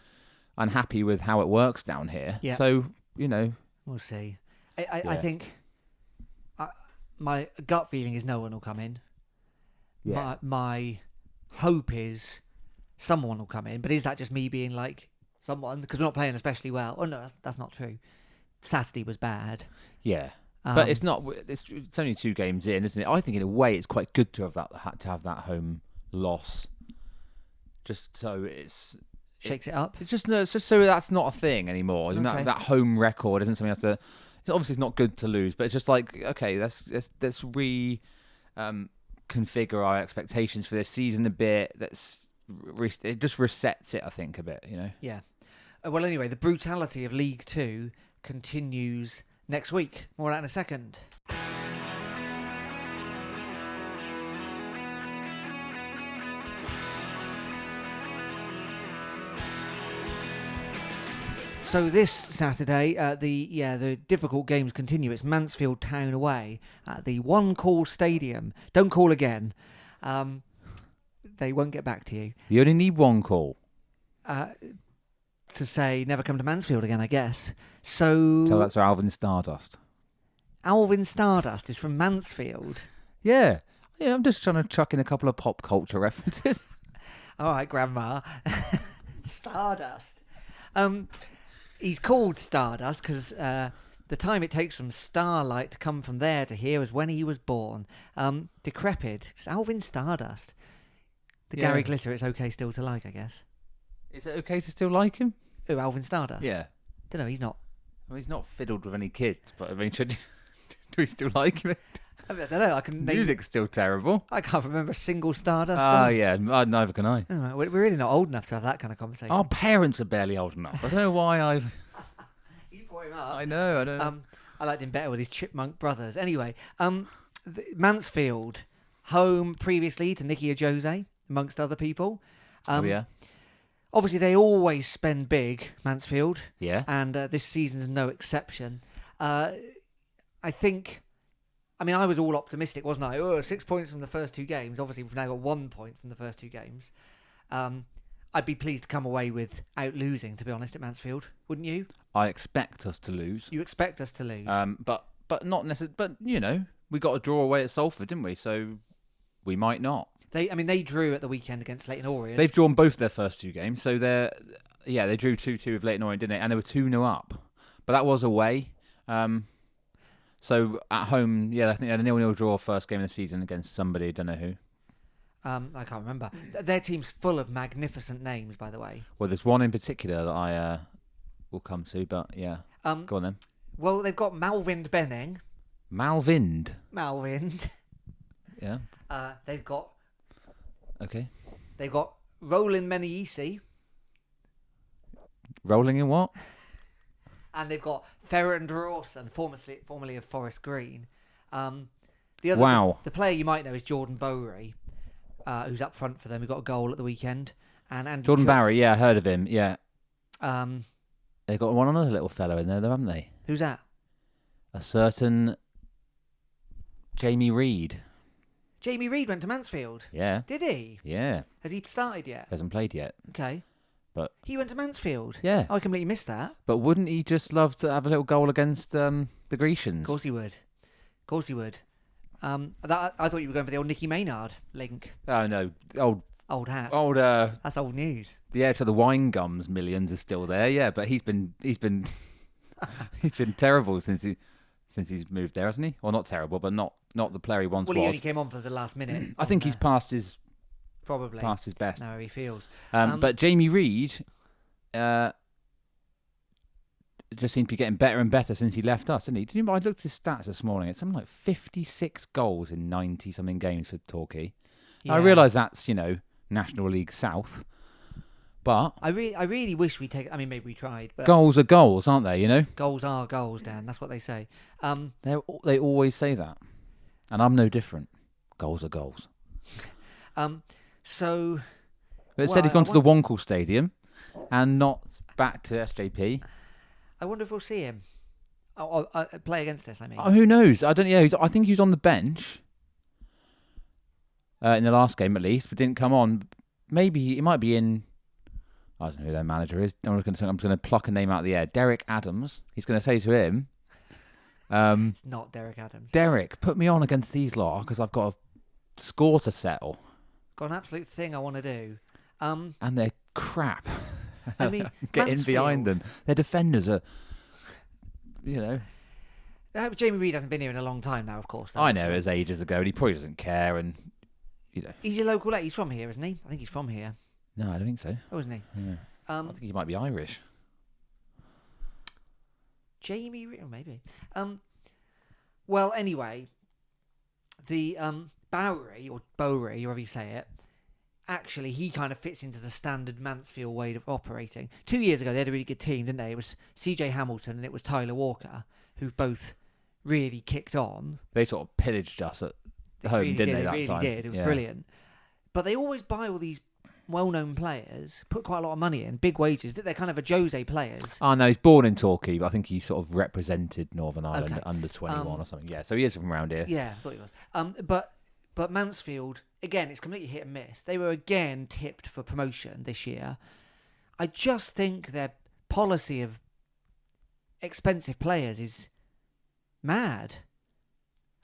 and happy with how it works down here. Yeah. So we'll see. I think my gut feeling is no one will come in. Yeah. My hope is someone will come in, but is that just me being like someone, because we're not playing especially well? Oh no, that's not true. Saturday was bad. Yeah. But it's not. It's only 2 games in, isn't it? I think in a way it's quite good to have that home loss, just so it's shakes it up. It's just so that's not a thing anymore. Okay. That home record isn't something you have to. Obviously, it's not good to lose, but it's just okay, let's configure our expectations for this season a bit. It just resets it, I think, a bit. Yeah. Well, anyway, the brutality of League 2 continues next week. More on that in a second. So this Saturday, the difficult games continue. It's Mansfield Town away at the One Call Stadium. Don't call again. They won't get back to you. You only need one call. To say never come to Mansfield again, I guess. So tell that to Alvin Stardust. Alvin Stardust is from Mansfield. Yeah, I'm just trying to chuck in a couple of pop culture references. All right, Grandma. Stardust. He's called Stardust because the time it takes from starlight to come from there to here is when he was born. Decrepit. It's Alvin Stardust. The Gary Glitter, it's okay still to like, I guess. Is it okay to still like him? Oh, Alvin Stardust? Yeah. Don't know, he's not. Well, he's not fiddled with any kids, but do we still like him? I don't know. Music's still terrible. I can't remember a single Stardust song. Oh, yeah. Neither can I. Oh, we're really not old enough to have that kind of conversation. Our parents are barely old enough. I don't know why I've... You brought him up. I know. I liked him better with his chipmunk brothers. Anyway, Mansfield, home previously to Nicky Ajose, amongst other people. Yeah. Obviously, they always spend big, Mansfield. Yeah. And this season is no exception. I think... I was all optimistic, wasn't I? 6 points from the first 2 games. Obviously, we've now got 1 point from the first 2 games. I I'd be pleased to come away without losing, to be honest, at Mansfield. Wouldn't you? I expect us to lose. You expect us to lose. But not necessarily. But, we got a draw away at Salford, didn't we? So we might not. They drew at the weekend against Leyton Orient. They've drawn both their first 2 games. So they drew 2-2 with Leyton Orient, didn't they? And they were 2-0 up. But that was away. So at home, I think they had a 0-0 draw first game of the season against somebody, don't know who. I can't remember. Their team's full of magnificent names, by the way. Well, there's one in particular that I will come to, but yeah. Go on then. Well, they've got Malvind Benning. Malvind? Yeah. They've got... Okay. They've got Roland Meniisi. Rolling in what? And they've got Ferran Drawson, formerly of Forest Green. The player you might know is Jordan Bowery, who's up front for them. Who got a goal at the weekend. And Andy Jordan Cook. Bowery, I heard of him. Yeah. They've got one other little fellow in there, though, haven't they? Who's that? A certain Jamie Reid. Jamie Reid went to Mansfield. Yeah. Did he? Yeah. Has he started yet? Hasn't played yet. Okay. But he went to Mansfield. Yeah. I completely missed that. But wouldn't he just love to have a little goal against the Grecians? Of course he would. I thought you were going for the old Nicky Maynard link. Oh no, old hat. That's old news. Yeah, so the wine gums millions are still there. Yeah, but he's been he's been terrible since he's moved there, hasn't he? Or not terrible, but not the player he once was. Well, he only came on for the last minute. I think he's past his best. No, he feels. But Jamie Reid just seemed to be getting better and better since he left us, didn't he? I looked at his stats this morning. It's something like 56 goals in 90-something games for Torquay. Yeah. I realise that's, National League South. But I really wish we take... I mean, maybe we tried, but... Goals are goals, aren't they, Goals are goals, Dan. That's what they say. They always say that. And I'm no different. Goals are goals. So... But it said he's gone to the Wonkle Stadium and not back to SJP. I wonder if we'll see him. Play against us, I mean. Oh, who knows? I don't know. I think he was on the bench in the last game at least, but didn't come on. Maybe he might be in... I don't know who their manager is. I'm going to pluck a name out of the air. Derek Adams. He's going to say to him... it's not Derek Adams. Derek, put me on against these lot because I've got a score to settle. Got an absolute thing I want to do. And they're crap. I mean, get in behind them. Their defenders are, Jamie Reid hasn't been here in a long time now, of course. I know, it was ages ago, and he probably doesn't care, and, He's a local lad. He's from here, isn't he? I think he's from here. No, I don't think so. Oh, isn't he? Yeah. I think he might be Irish. Jamie Reid, maybe. Well, anyway, the Bowery, or Bowery, however you say it, actually, he kind of fits into the standard Mansfield way of operating. 2 years ago, they had a really good team, didn't they? It was CJ Hamilton and it was Tyler Walker, who both really kicked on. They sort of pillaged us at home, didn't they, that really time? Did. It was brilliant. But they always buy all these well-known players, put quite a lot of money in, big wages. They're kind of a Jose players. Oh, no, he's born in Torquay, but I think he sort of represented Northern Ireland under 21 or something. Yeah, so he is from around here. Yeah, I thought he was. But Mansfield... Again, it's completely hit and miss. They were again tipped for promotion this year. I just think their policy of expensive players is mad.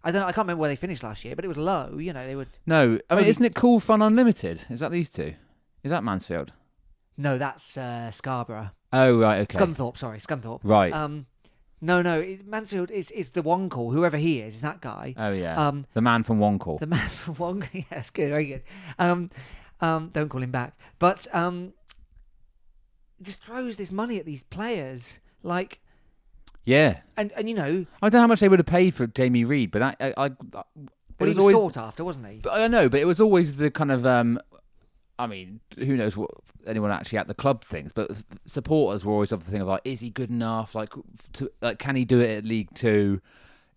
I can't remember where they finished last year, but it was low. They would. No, I mean, isn't it Cool Fun Unlimited? Is that these two? Is that Mansfield? No, that's Scarborough. Oh right, okay. Scunthorpe. Right. No, Mansfield is the Wonkle, whoever he is that guy. Oh, yeah. The man from Wonkle. The man from Wonkle, yeah, that's good, very good. Don't call him back. But just throws this money at these players, like... Yeah. And I don't know how much they would have paid for Jamie Reid, but he was always sought after, wasn't he? But I know, but it was always the kind of... I mean, who knows what anyone actually at the club thinks, but supporters were always of the thing of like, is he good enough? Like, can he do it at League Two?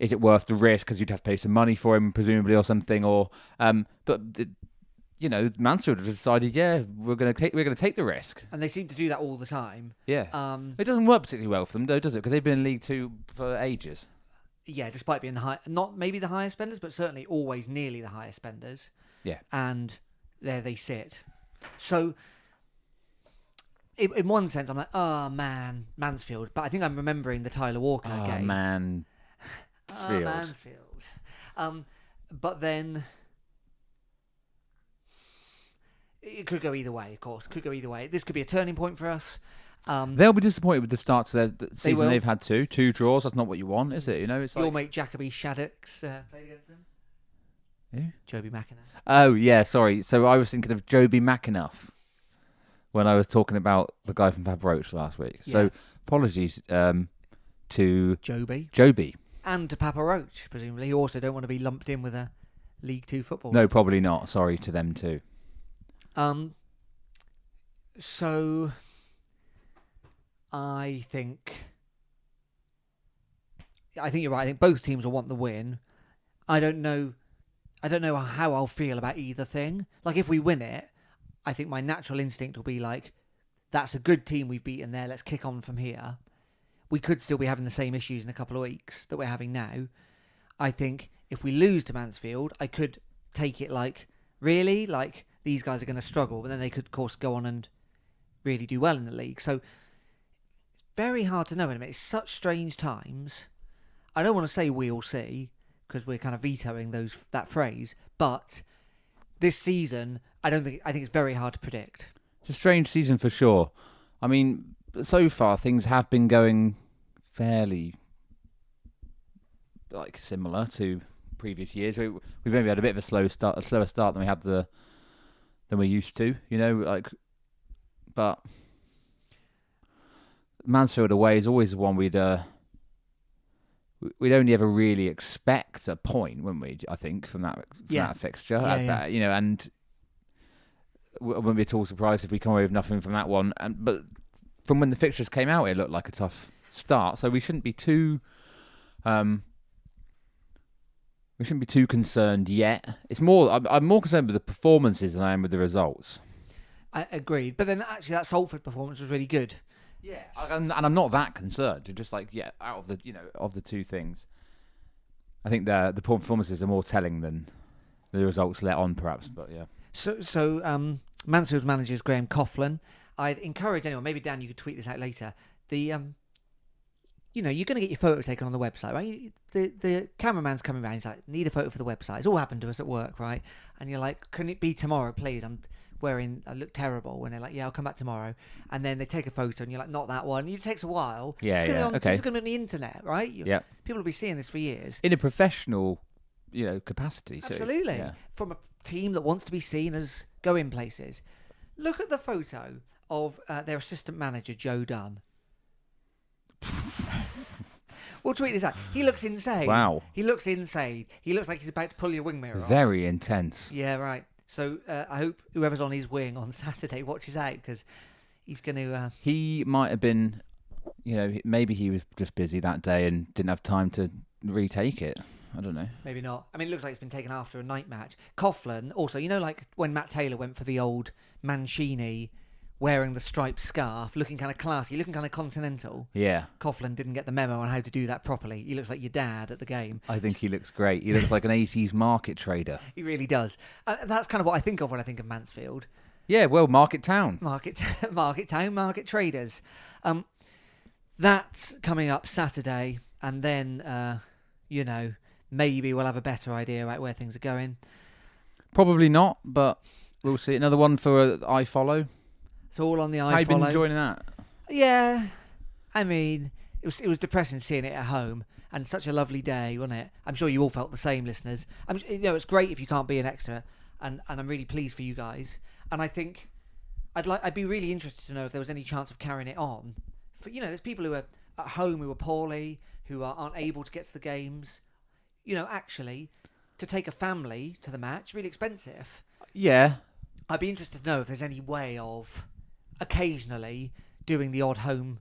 Is it worth the risk? Because you'd have to pay some money for him, presumably, or something. Or, Mansfield decided, we're going to take the risk, and they seem to do that all the time. Yeah, it doesn't work particularly well for them, though, does it? Because they've been in League Two for ages. Yeah, despite being not maybe the highest spenders, but certainly always nearly the highest spenders. Yeah, and there they sit. So in one sense, I'm like, oh man, Mansfield. But I think I'm remembering the Tyler Walker game. Mansfield. Mansfield. But then it could go either way. Of course, could go either way. This could be a turning point for us. They'll be disappointed with the start to their season. They've had two draws. That's not what you want, is it? You know, it's your mate Jacoby Shaddix played against them. Who? Joby McAnuff. Oh yeah, sorry. So I was thinking of Joby McAnuff when I was talking about the guy from Fab Roach last week. Yeah. So apologies to Joby. And to Papa Roach, presumably. You also don't want to be lumped in with a League Two football. No, probably not. Sorry to them too. So I think you're right. I think both teams will want the win. I don't know how I'll feel about either thing. Like, if we win it, I think my natural instinct will be like, that's a good team we've beaten there. Let's kick on from here. We could still be having the same issues in a couple of weeks that we're having now. I think if we lose to Mansfield, I could take it like, really? Like, these guys are going to struggle. But then they could, of course, go on and really do well in the league. So it's very hard to know in a minute. It's such strange times. I don't want to say we'll see, because we're kind of vetoing that phrase. But this season, I think it's very hard to predict. It's a strange season for sure. I mean, so far things have been going fairly similar to previous years. We've maybe had a bit of a slower start than we have than we're used to. You know, but Mansfield away is always the one we'd only ever really expect a point, wouldn't we? I think from that fixture, you know, and I wouldn't be at all surprised if we come away with nothing from that one. But from when the fixtures came out, it looked like a tough start, so we shouldn't be too concerned yet. It's more I'm more concerned with the performances than I am with the results. I agreed, but then actually that Salford performance was really good. Yeah, and I'm not that concerned. Just out of the of the two things, I think the performances are more telling than the results let on, perhaps. But yeah. So Mansfield's manager is Graham Coughlin. I'd encourage anyone. Maybe Dan, you could tweet this out later. You're going to get your photo taken on the website, right? The cameraman's coming around. He's like, need a photo for the website. It's all happened to us at work, right? And you're like, can it be tomorrow, please? I look terrible. And they're like, yeah, I'll come back tomorrow. And then they take a photo and you're like, not that one. It takes a while. Yeah, This is going to be on the internet, right? Yeah. People will be seeing this for years. In a professional, capacity. Absolutely. So, yeah. From a team that wants to be seen as going places. Look at the photo of their assistant manager, Joe Dunn. We'll tweet this out. He looks insane. Wow. He looks insane. He looks like he's about to pull your wing mirror off. Very intense. Yeah, right. So I hope whoever's on his wing on Saturday watches out, because he's going to... He might have been, maybe he was just busy that day and didn't have time to retake it. I don't know. Maybe not. I mean, it looks like it's been taken after a night match. Coughlin, also, like when Matt Taylor went for the old Mancini wearing the striped scarf, looking kind of classy, looking kind of continental. Yeah. Coughlin didn't get the memo on how to do that properly. He looks like your dad at the game. I think he looks great. He looks like an 80s market trader. He really does. That's kind of what I think of when I think of Mansfield. Yeah, well, market town. Market town, market traders. That's coming up Saturday, and then, maybe we'll have a better idea about where things are going. Probably not, but we'll see. Another one for iFollow. It's all on the iFollow. How you been enjoying that? Yeah. I mean, it was depressing seeing it at home, and such a lovely day, wasn't it? I'm sure you all felt the same, listeners. It's great if you can't be an Exeter, and I'm really pleased for you guys. And I think I'd be really interested to know if there was any chance of carrying it on. There's people who are at home who are poorly, who aren't able to get to the games. Actually, to take a family to the match, really expensive. Yeah. I'd be interested to know if there's any way of occasionally doing the odd home.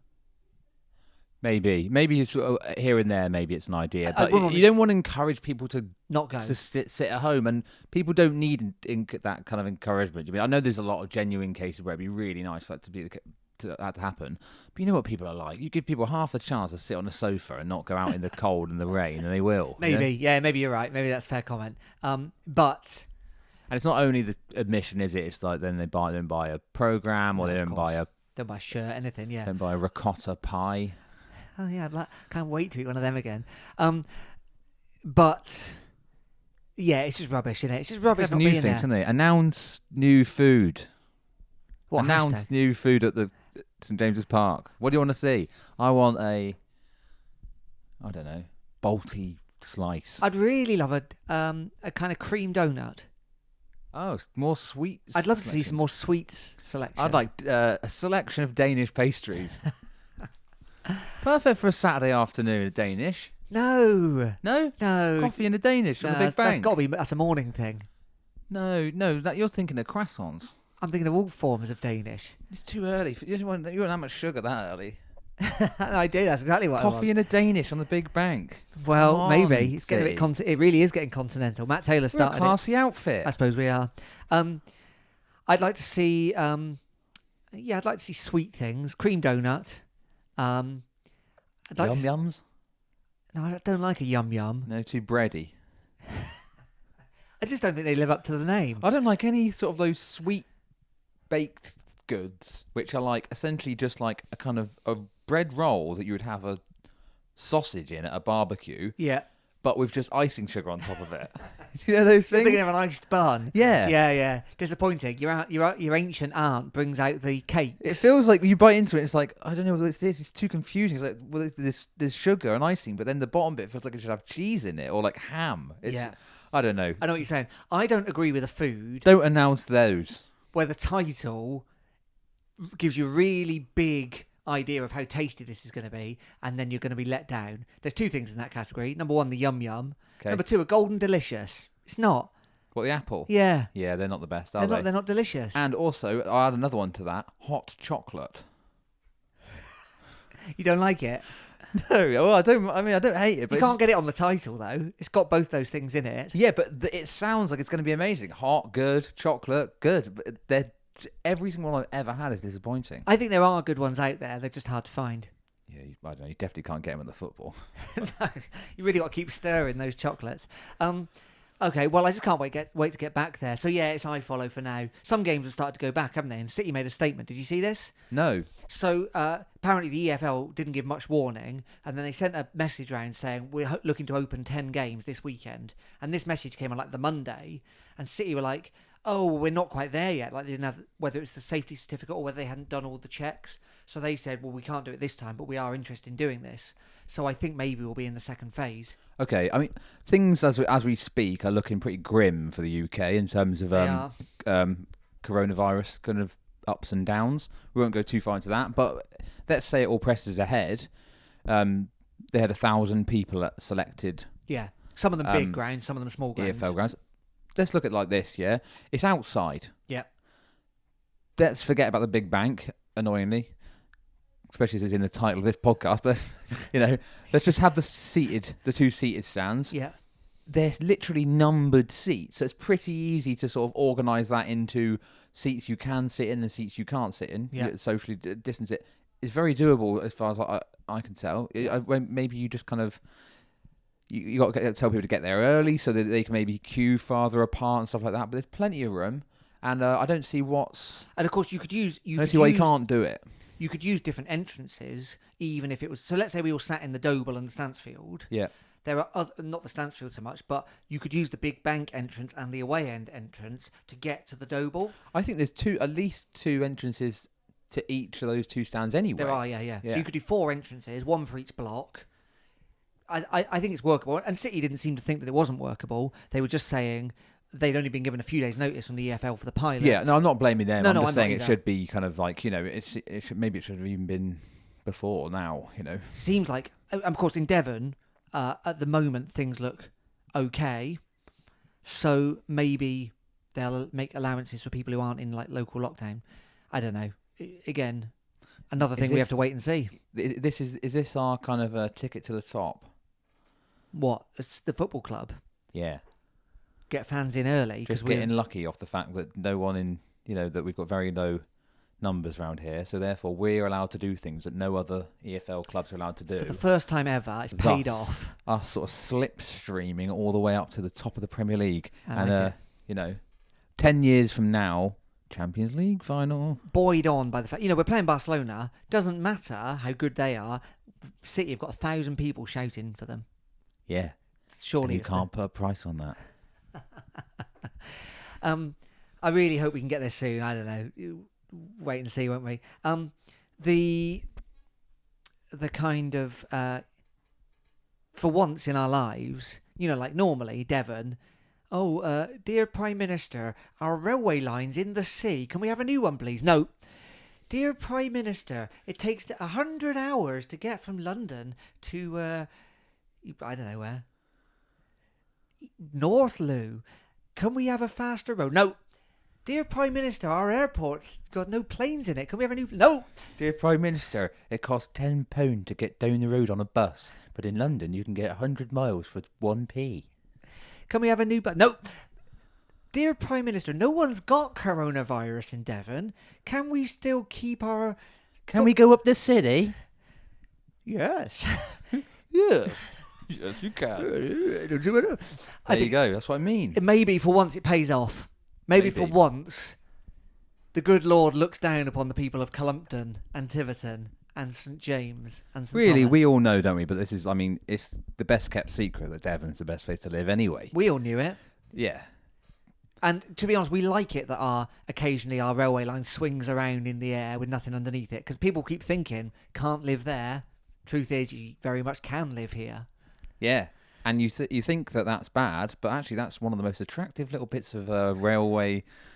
Maybe it's here and there. Maybe it's an idea, but you don't want to encourage people to not go to sit at home, and people don't need that kind of encouragement. I mean, I know there's a lot of genuine cases where it'd be really nice for that to happen, but you know what people are like. You give people half a chance to sit on a sofa and not go out in the cold and the rain, and they will. Maybe, yeah, maybe you're right. Maybe that's a fair comment. But. And it's not only the admission, is it? It's like then they buy a program, or they don't buy Don't buy a shirt, anything. Yeah. Don't buy a ricotta pie. Oh yeah, can't wait to eat one of them again. But yeah, it's just rubbish, isn't it? It's just rubbish not new being things, there. haven't they? Announce new food. What Announce hashtag? new food at the St James's Park. What do you want to see? I want I don't know, Balti slice. I'd really love a kind of cream donut. Oh, more sweet. I'd love to see some more sweets selection. I'd like a selection of Danish pastries. Perfect for a Saturday afternoon. Danish. No. No. Coffee and a Danish on the Big Bang. That's got to be. That's a morning thing. No. That you're thinking of croissants. I'm thinking of all forms of Danish. It's too early. You don't want that much sugar that early. I do. That's exactly what I want. Coffee and a Danish on the Big Bank. Well, maybe it's getting a bit. It really is getting continental. Matt Taylor started a classy outfit. I suppose we are. I'd like to see. I'd like to see sweet things. Cream donut. I'd like Yums. No, I don't like a yum yum. No, too bready. I just don't think they live up to the name. I don't like any sort of those sweet baked goods, which are like essentially just like a kind of a bread roll that you would have a sausage in at a barbecue. Yeah. But with just icing sugar on top of it. Do you know those things? Thinking of an iced bun. Yeah. Yeah. Disappointing. Your ancient aunt brings out the cake. It feels like you bite into it, it's like, I don't know what this is. It's too confusing. It's like, well, there's sugar and icing, but then the bottom bit feels like it should have cheese in it or like ham. I don't know. I know what you're saying. I don't agree with a food. Don't announce those. Where the title gives you a really big idea of how tasty this is going to be, and then you're going to be let down. There's two things in that category. Number one, the yum yum. Okay. Number two, a golden delicious. It's not. What, the apple? Yeah. Yeah, they're not the best, are they? They're not delicious. And also, I'll add another one to that, hot chocolate. You don't like it? No, well, I don't hate it. But you can't get it on the title, though. It's got both those things in it. Yeah, but it sounds like it's going to be amazing. Hot, good. Chocolate, good. But every single one I've ever had is disappointing. I think there are good ones out there. They're just hard to find. Yeah, I don't know. You definitely can't get them in the football. No, you really got to keep stirring those chocolates. Okay, well, I just can't wait to get back there. So, yeah, it's iFollow for now. Some games have started to go back, haven't they? And City made a statement. Did you see this? No. So, apparently the EFL didn't give much warning, and then they sent a message around saying, we're looking to open 10 games this weekend. And this message came on, like, the Monday, and City were like, oh, we're not quite there yet. Like, they didn't have, whether it's the safety certificate or whether they hadn't done all the checks. So they said, well, we can't do it this time, but we are interested in doing this. So I think maybe we'll be in the second phase. Okay, I mean, things as we speak are looking pretty grim for the UK in terms of coronavirus kind of ups and downs. We won't go too far into that, but let's say it all presses ahead. They had 1,000 people selected. Yeah, some of them big grounds, some of them small grounds. EFL grounds. Let's look at it like this, yeah? It's outside. Yeah. Let's forget about the Big Bank, annoyingly. Especially as it's in the title of this podcast. But, let's just have the two seated stands. Yeah. There's literally numbered seats. So it's pretty easy to sort of organise that into seats you can sit in and seats you can't sit in. Yeah. Socially distance it. It's very doable as far as I can tell. Maybe you just kind of... You got to tell people to get there early so that they can maybe queue farther apart and stuff like that. But there's plenty of room, and I don't see what's. And of course, you could use. I don't see why you can't do it. You could use different entrances, even if it was. So let's say we all sat in the Doble and the Stansfield. Yeah. There are not the Stansfield so much, but you could use the Big Bank entrance and the away end entrance to get to the Doble. I think there's at least two entrances to each of those two stands anyway. There are, yeah. So you could do 4 entrances, one for each block. I think it's workable, and City didn't seem to think that it wasn't workable. They were just saying they'd only been given a few days' notice from the EFL for the pilot. Yeah, no, I'm not blaming them. I'm just saying it either. should be kind of like maybe it should have even been before now. Seems like, of course, in Devon at the moment things look okay, so maybe they'll make allowances for people who aren't in like local lockdown. I don't know. Again, another thing we have to wait and see. Is this our kind of a ticket to the top? What? It's the football club. Yeah. Get fans in early. Just getting lucky off the fact that no one in, that we've got very low numbers around here. So therefore we're allowed to do things that no other EFL clubs are allowed to do. For the first time ever, it's paid off. Us sort of slipstreaming all the way up to the top of the Premier League. 10 years from now, Champions League final. Buoyed on by the fact, we're playing Barcelona. Doesn't matter how good they are. City have got 1,000 people shouting for them. Yeah. Surely and you can't put a price on that. I really hope we can get there soon. I don't know. Wait and see, won't we? The kind of for once in our lives, like normally Devon. Oh, dear Prime Minister, our railway line's in the sea. Can we have a new one, please? No. Dear Prime Minister, it takes 100 hours to get from London to, I don't know where. Northloo. Can we have a faster road? No. Dear Prime Minister, our airport's got no planes in it. Can we have a new... No. Dear Prime Minister, it costs £10 to get down the road on a bus, but in London you can get 100 miles for 1p. Can we have a new bus? No. Dear Prime Minister, no one's got coronavirus in Devon. Can we still keep our... Can we go up the city? Yes. Yes. Yes, you can. There you go. That's what I mean. Maybe for once it pays off. Maybe for once the good Lord looks down upon the people of Columpton and Tiverton and St James and St Really, Thomas. we all know, don't we? But this is, it's the best kept secret that Devon's the best place to live anyway. We all knew it. Yeah. And to be honest, we like it that occasionally our railway line swings around in the air with nothing underneath it. Because people keep thinking, can't live there. Truth is, you very much can live here. Yeah. And you think that that's bad, but actually that's one of the most attractive little bits of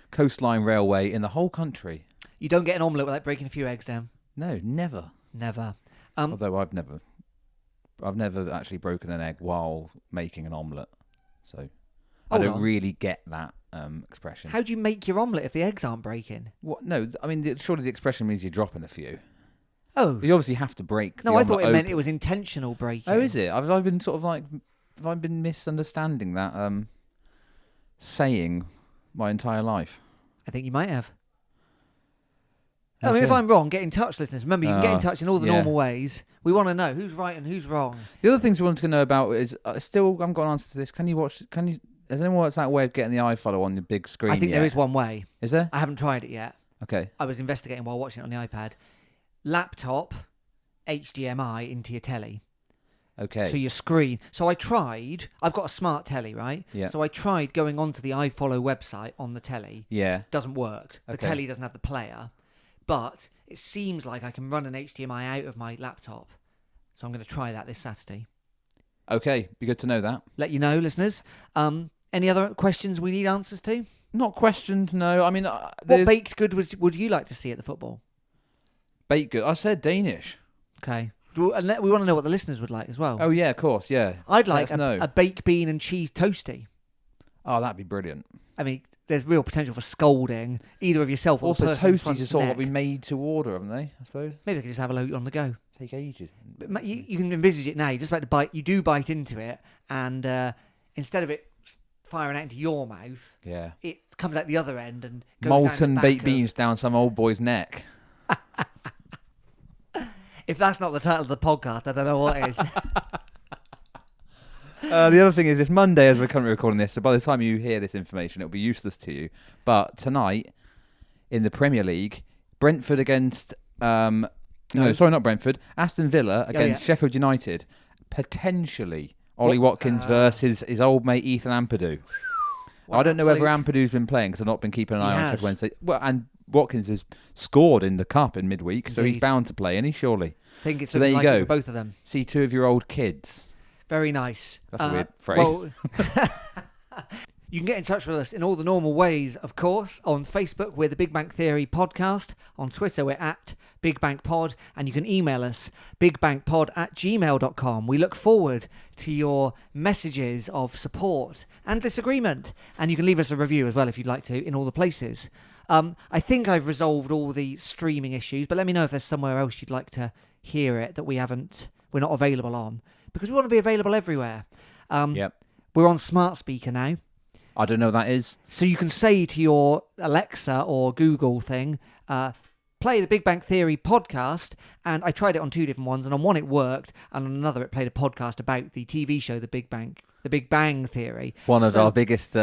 coastline railway in the whole country. You don't get an omelette without breaking a few eggs down. No, never. Never. Although I've never actually broken an egg while making an omelette. So I don't really get that expression. How do you make your omelette if the eggs aren't breaking? What? No, surely the expression means you're dropping a few. Oh. You obviously have to break. No, I thought it meant it was intentional breaking. Oh, is it? I've been sort of like... Have I been misunderstanding that saying my entire life? I think you might have. Okay. I mean, if I'm wrong, get in touch, listeners. Remember, you can get in touch in all the normal ways. We want to know who's right and who's wrong. The other things we want to know about is I haven't got an answer to this. Has anyone worked out a way of getting the iFollow on the big screen? I think there is one way. Is there? I haven't tried it yet. Okay. I was investigating while watching it on the iPad. Laptop, HDMI into your telly. Okay. So your screen. So I tried. I've got a smart telly, right? Yeah. So I tried going onto the iFollow website on the telly. Yeah. Doesn't work. Okay. The telly doesn't have the player. But it seems like I can run an HDMI out of my laptop. So I'm going to try that this Saturday. Okay. Be good to know that. Let you know, listeners. Any other questions we need answers to? Not questions, no. I mean, what baked good would you like to see at the football? Baked good? I said Danish. Okay. We want to know what the listeners would like as well. Oh, yeah, of course, yeah. I'd like a baked bean and cheese toastie. Oh, that'd be brilliant. I mean, there's real potential for scolding either of yourself or the person in front's toasties are sort of what we neck. made to order, haven't they, I suppose? Maybe they could just have a load on the go. Take ages. But you can envisage it now. You're just about to bite. You do bite into it, and instead of it firing out into your mouth, yeah, it comes out the other end and goes molten down the baked back beans down some old boy's neck. If that's not the title of the podcast, I don't know what is. The other thing is, it's Monday as we're currently recording this, so by the time you hear this information, it'll be useless to you. But tonight, in the Premier League, Brentford against... not Brentford. Aston Villa against Sheffield United. Potentially, Ollie Watkins versus his old mate Ethan Ampadu. I don't know whether Ampadu's been playing, because I've not been keeping an eye on Sheffield Wednesday. Well, and Watkins has scored in the Cup in midweek, so he's bound to play, isn't he, surely? I think it's so there you go. For both of them. See two of your old kids. Very nice. That's a weird phrase. Well, you can get in touch with us in all the normal ways, of course. On Facebook, we're the Big Bang Theory Podcast. On Twitter, we're at Big Bang Pod. And you can email us, bigbangpod@gmail.com. We look forward to your messages of support and disagreement. And you can leave us a review as well if you'd like to in all the places. I think I've resolved all the streaming issues, but let me know if there's somewhere else you'd like to hear it that we're not available on. Because we want to be available everywhere. Yep. We're on smart speaker now. I don't know what that is. So you can say to your Alexa or Google thing, play the Big Bang Theory podcast. And I tried it on 2 different ones, and on one it worked, and on another it played a podcast about the TV show The Big Bang Theory. One of our biggest,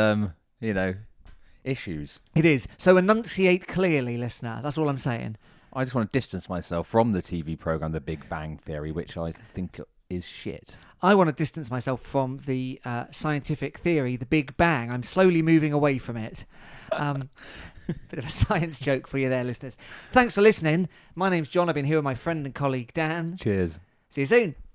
issues. It is. So enunciate clearly, listener. That's all I'm saying. I just want to distance myself from the TV program The Big Bang Theory, which I think is shit. I want to distance myself from the scientific theory, the Big Bang. I'm slowly moving away from it. Bit of a science joke for you there, listeners. Thanks for listening. My name's John. I've been here with my friend and colleague, Dan. Cheers. See you soon.